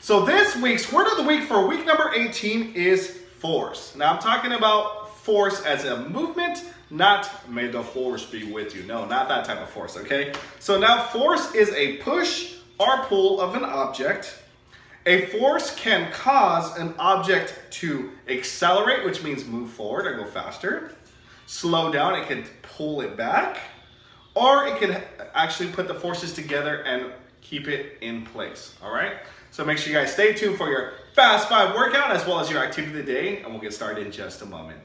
So this week's word of the week for week number 18 is force. Now I'm talking about force as a movement, not may the force be with you. No, not that type of force, okay? So now force is a push or pull of an object. A force can cause an object to accelerate, which means move forward or go faster. Slow down, it can pull it back. Or it can actually put the forces together and keep it in place, all right? So make sure you guys stay tuned for your Fast 5 workout as well as your activity of the day, and we'll get started in just a moment.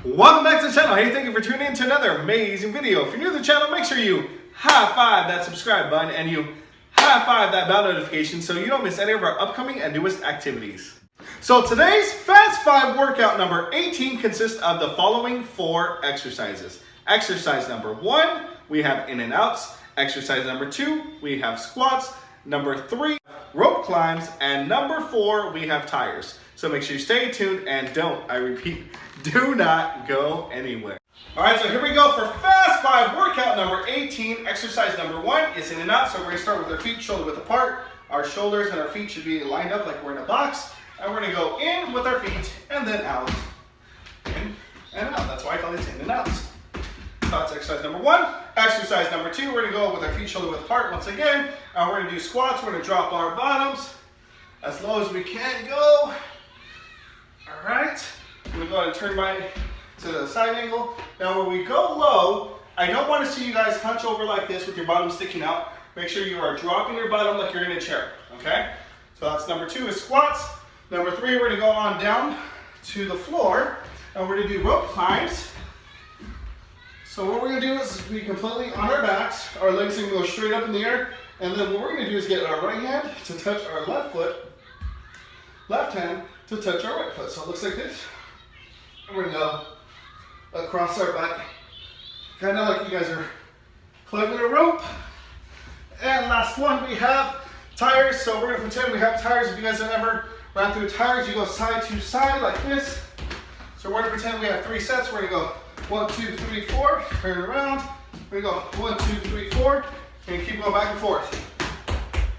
Welcome back to the channel. Hey, thank you for tuning in to another amazing video. If you're new to the channel, make sure you high five that subscribe button and you high five that bell notification so you don't miss any of our upcoming and newest activities. So today's Fast 5 workout number 18 consists of the following 4 exercises. Exercise number 1, we have in and outs. Exercise number 2, we have squats. Number 3, rope climbs. And number 4, we have tires. So make sure you stay tuned and I repeat, do not go anywhere. All right, so here we go for Fast 5 workout number 18. Exercise number 1 is in and out. So we're gonna start with our feet shoulder width apart. Our shoulders and our feet should be lined up like we're in a box. And we're gonna go in with our feet and then out. In and out. That's why I call this in and out. So that's exercise number 1. Exercise number 2, we're gonna go with our feet shoulder width apart once again. And we're gonna do squats. We're gonna drop our bottoms as low as we can go. All right. I'm gonna go ahead and turn to the side angle. Now when we go low, I don't want to see you guys hunch over like this with your bottom sticking out. Make sure you are dropping your bottom like you're in a chair, okay? So that's number 2 is squats. Number 3, we're gonna go on down to the floor and we're gonna do rope climbs. So what we're gonna do is be completely on our backs. Our legs are gonna go straight up in the air. And then what we're gonna do is get our right hand to touch our left hand to touch our right foot. So it looks like this. And we're gonna go across our back, kind of like you guys are climbing a rope. And last one, we have tires. So we're gonna pretend we have tires. If you guys have ever ran through tires, you go side to side like this. So we're gonna pretend we have 3 sets. We're gonna go 1, 2, 3, 4, turn around. We're gonna go 1, 2, 3, 4, and keep going back and forth.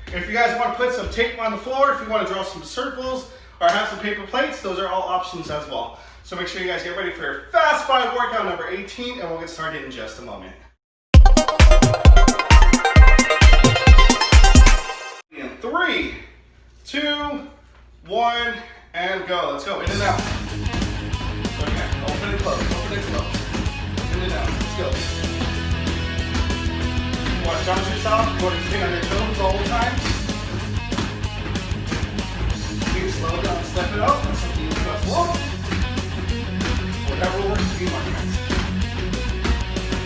If you guys want to put some tape on the floor, if you want to draw some circles or have some paper plates, those are all options as well. So make sure you guys get ready for your Fast 5 workout number 18, and we'll get started in just a moment. In 3, 2, 1, and go. Let's go. In and out. Okay. Open and close. Open and close. In and out. Let's go. You want to jump yourself? You want to stay on your toes the whole time? You can slow down, step it up. That's something you can slow. Whatever works for you, my friends.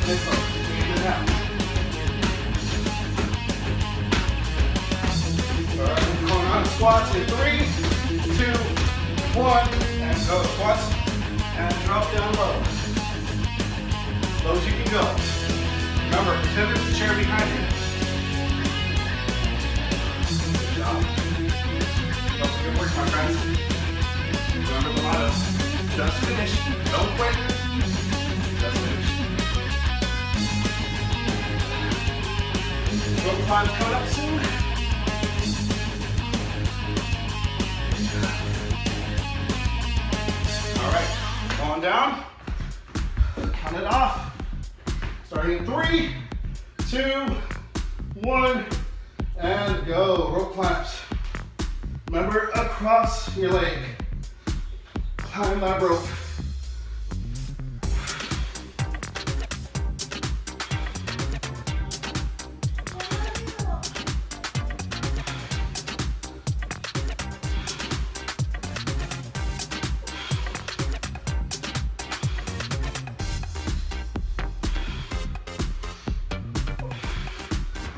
In close. In and out. Alright, we're going on squats in 3, 2, 1, and go. Squats and drop down low. As low as you can go. Remember, pretend there's a chair behind you. Good job. Don't forget work, my friends. Remember the motto. Just finish. Don't quit. Just finish. Rope climbs coming up soon. Alright, going down. Count it off. Starting in 3, 2, 1, and go. Rope climbs. Remember, across your leg. Climb that rope.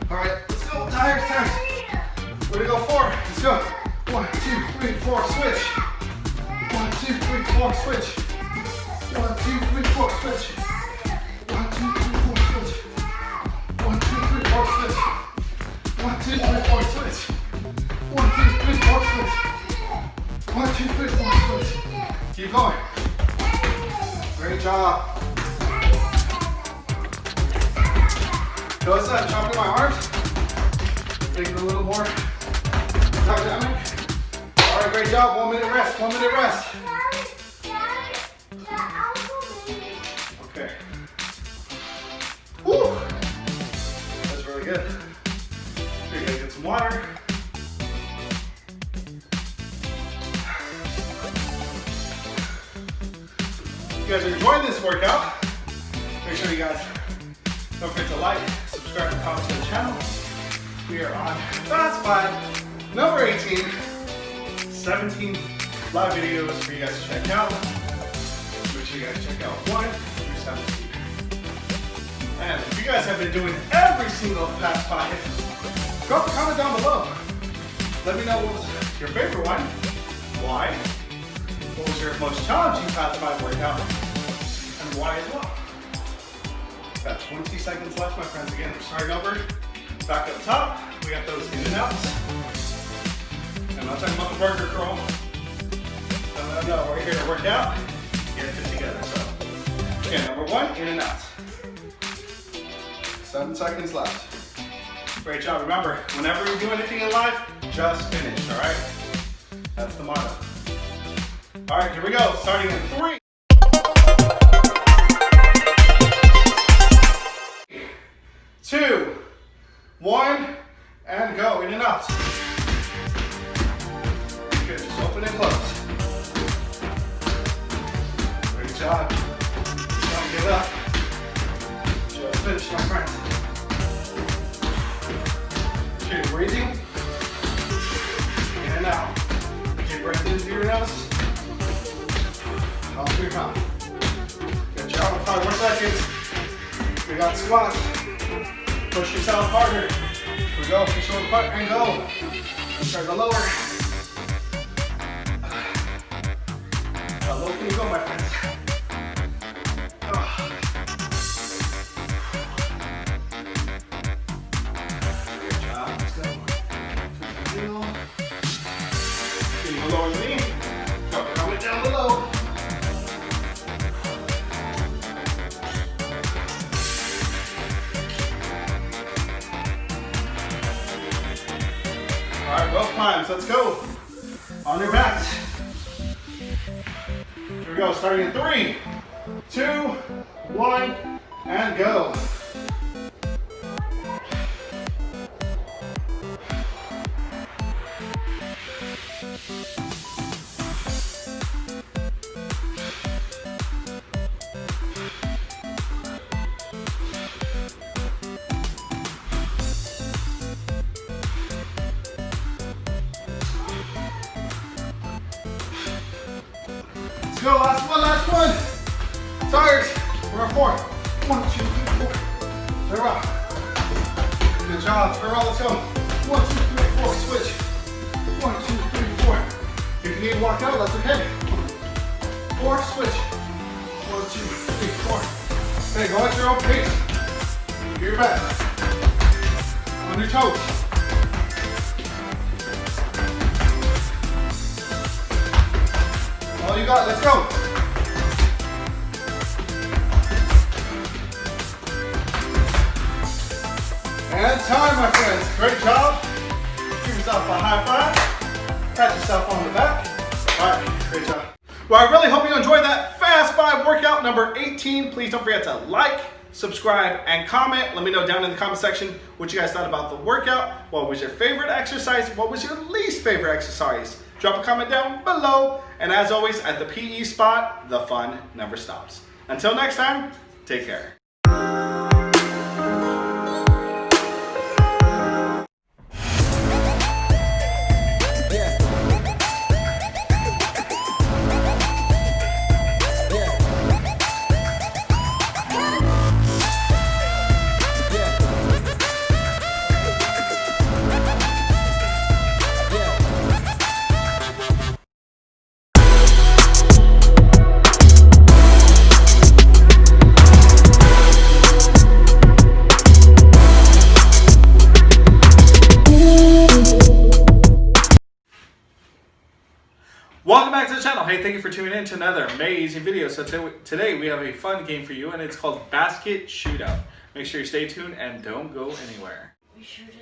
All right, let's go. Tires. We're gonna go 4. Let's go. 1, 2, 3, 4. Switch. 1, 2, 3, 4. Switch. 1, 2, 3, 4. Switch. 1, 2, 3, 4. Switch. 1, 2, 3, 4. Switch. 1, 2, 3, 4. Switch. 1, 2, 3, 4. Switch. 1, 1, 2, 3, 4, keep going. Great job. Notice that, chopping my arms. Make it a little more dynamic. All right, great job. 1 minute rest, 1 minute rest. Okay. Woo! That's really good. Here, you gotta get some water. If you guys are enjoying this workout, make sure you guys don't forget to like, subscribe, and comment to the channel. We are on Fast 5, number 18, 17 live videos for you guys to check out. Make sure you guys check out 1 through 17. And if you guys have been doing every single Fast 5, drop a comment down below. Let me know what was your favorite one, why, what was your most challenging Fast 5 workout, and why as well. Got 20 seconds left, my friends. Again, we're starting over. Back up top, we got those in and outs. I'm not talking about the burger crawl. No, we're here to work out, get it together. So, again, number 1, in and out. 7 seconds left. Great job. Remember, whenever you do anything in life, just finish, all right? That's the motto. All right, here we go. Starting in 3, 2, 1, and go. In and out. Good, just open and close. Great job. Don't give up. Just finish, my friends. Okay, breathing. In and out. Deep breath in through your nose. Out through your mouth. Good job. 5 more seconds. We got squats. Push yourself harder. Here we go. Push over the butt and go. Start to lower. How low can you go, my friends? Good job. Let's go. Can you go lower than me? Drop your helmet down below. All right, both climbs. Let's go. On your backs. Here we go. Starting in 3, 2, 1, and go. Let's go, last one. Tires, we're on 4. 1, 2, 3, 4. Turn around. Good job, turn around, let's go. 1, 2, 3, 4, switch. 1, 2, 3, 4. If you need to walk out, that's okay. 4, switch. 1, 2, 3, 4. Okay, go at your own pace. Do your best. On your toes. All you got, let's go. And time, my friends. Great job. Give yourself a high five. Pat yourself on the back. All right, great job. Well, I really hope you enjoyed that Fast 5 workout number 18. Please don't forget to like, subscribe, and comment. Let me know down in the comment section what you guys thought about the workout. What was your favorite exercise? What was your least favorite exercise? Drop a comment down below. And as always, at the PE spot, the fun never stops. Until next time, take care. Welcome back to the channel. Hey, thank you for tuning in to another amazing video. So today we have a fun game for you, and it's called Basket Shootout. Make sure you stay tuned and don't go anywhere. We sure did.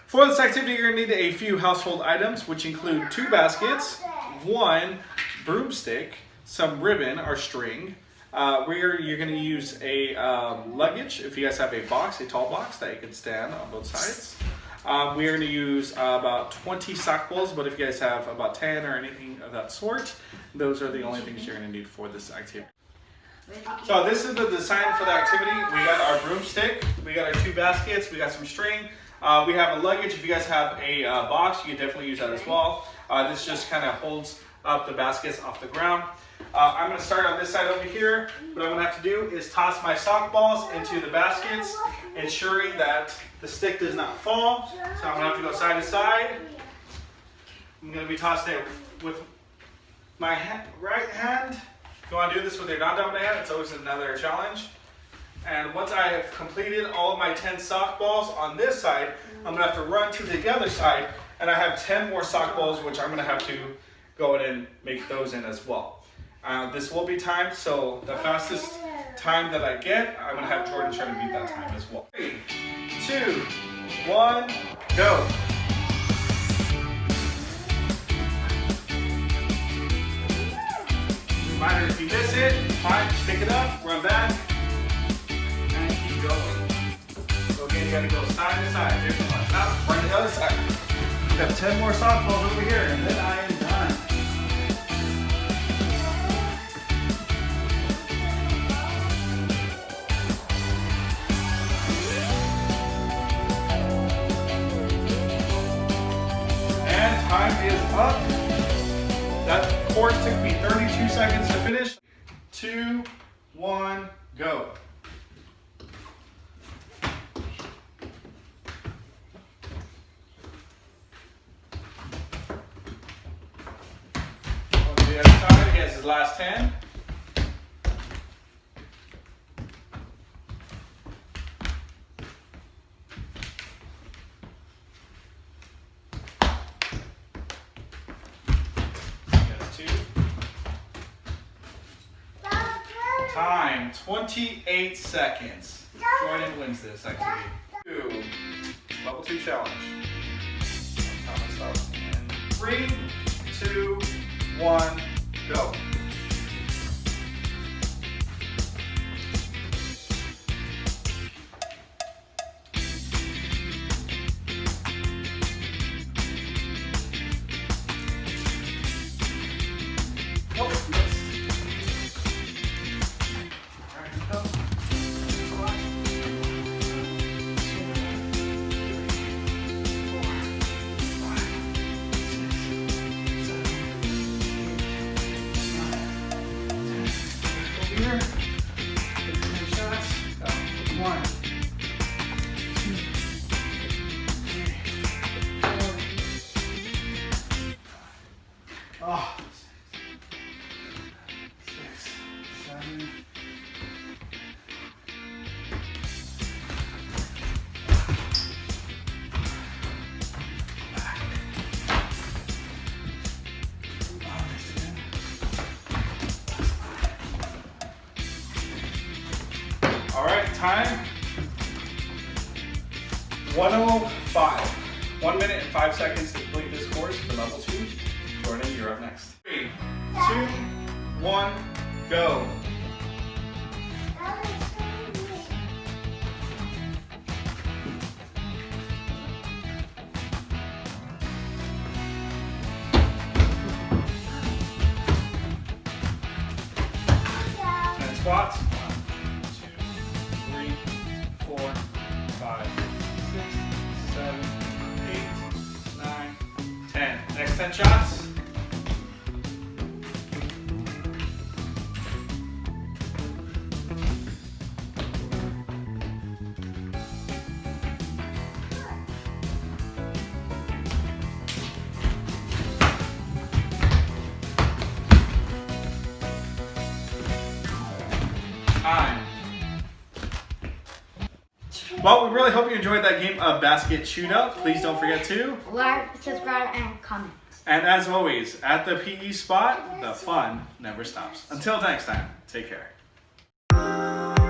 For this activity, you're going to need a few household items, which include 2 baskets, 1 broomstick, some ribbon or string. You're going to use a luggage, if you guys have a tall box that you can stand on both sides. We are going to use about 20 sock balls, but if you guys have about 10 or anything of that sort, those are the only things you're going to need for this activity. So this is the design for the activity. We got our broomstick, we got our 2 baskets, we got some string, we have a luggage. If you guys have a box, you can definitely use that as well. This just kind of holds up the baskets off the ground. I'm going to start on this side over here. What I'm going to have to do is toss my sock balls into the baskets, ensuring that the stick does not fall. So I'm going to have to go side to side. I'm going to be tossing it with my right hand. If you want to do this with your non-dominant hand, it's always another challenge. And once I have completed all of my 10 sock balls on this side, I'm going to have to run to the other side, and I have 10 more sock balls, which I'm going to have to go in and make those in as well. This will be timed, so the fastest time that I get, I'm going to have Jordan try to beat that time as well. 3, 2, 1, go. Reminder, if you miss it, fine, just pick it up, run back, and keep going. So again, you got to go side to side. There's the one. Now, run the other side. We got 10 more sock balls over here, and then I am done. Time is up. That course took me 32 seconds to finish. 2, 1, go. On the other side, he has his last 10. Time, 28 seconds. Jordan wins this activity. 2, level 2 challenge. And 3, 2, 1, go. Here, 10 shots. Go. 1, 2, 3, 4, 6, 7. All right, time 1:05. 1 minute and 5 seconds to complete this course for level 2. Jordan, you're up next. 3, 2, 1, go. Squats. 1, 2, 3, 4, 5, 6, 7, 8, 9, 10. Next 10 shots. Time. Well, we really hope you enjoyed that game of Basket Shootout. Please don't forget to like, subscribe, and comment. And as always, at the PE spot, the fun never stops. Until next time, take care.